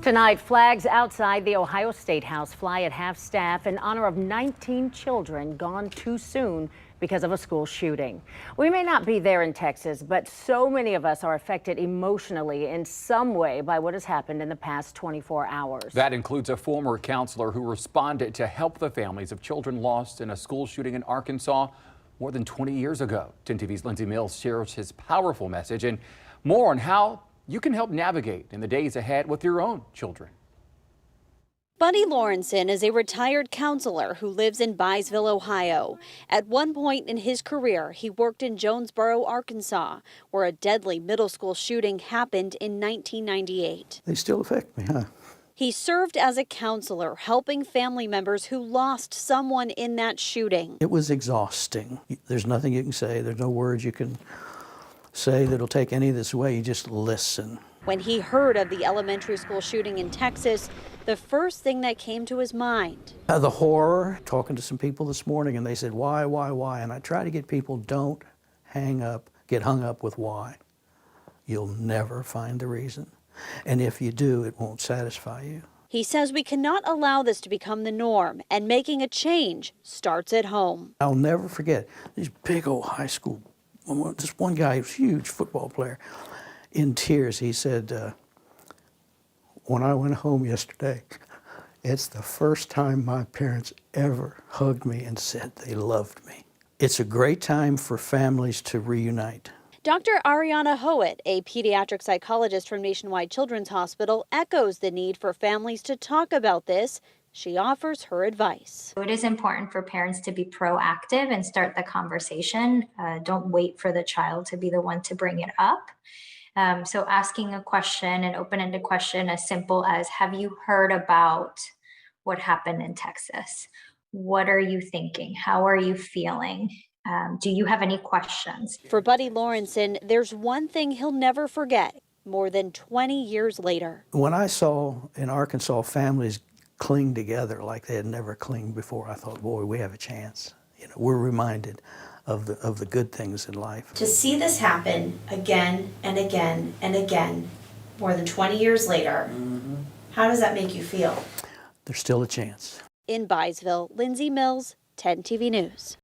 Tonight, flags outside the Ohio State House fly at half-staff in honor of 19 children gone too soon because of a school shooting. We may not be there in Texas, but so many of us are affected emotionally in some way by what has happened in the past 24 hours. That includes a former counselor who responded to help the families of children lost in a school shooting in Arkansas more than 20 years ago. 10 TV's Lindsay Mills shares his powerful message and more on how you can help navigate in the days ahead with your own children. Buddy Lawrenson is a retired counselor who lives in Byesville, Ohio. At one point in his career, he worked in Jonesboro, Arkansas, where a deadly middle school shooting happened in 1998. They still affect me, huh? He served as a counselor, helping family members who lost someone in that shooting. It was exhausting. There's nothing you can say. There's no words you can say that'll take any of this away. You just listen. When he heard of the elementary school shooting in Texas, the first thing that came to his mind. The horror. Talking to some people this morning, and they said, why? And I try to get people, don't get hung up with why. You'll never find the reason. And if you do, it won't satisfy you. He says we cannot allow this to become the norm, and making a change starts at home. I'll never forget these big old high school. This one guy, was a huge football player, in tears, he said, when I went home yesterday, it's the first time my parents ever hugged me and said they loved me. It's a great time for families to reunite. Dr. Ariana Howitt, a pediatric psychologist from Nationwide Children's Hospital, echoes the need for families to talk about this. She offers her advice. It is important for parents to be proactive and start the conversation. Don't wait for the child to be the one to bring it up. So asking a question, an open-ended question as simple as, have you heard about what happened in Texas? What are you thinking? How are you feeling? Do you have any questions? For Buddy Lawrenson, there's one thing he'll never forget more than 20 years later. When I saw in Arkansas families cling together like they had never clinged before, I thought, boy, we have a chance. You know, we're reminded of the good things in life. To see this happen again and again and again, more than 20 years later, how does that make you feel? There's still a chance. In Byesville, Lindsay Mills, 10 TV News.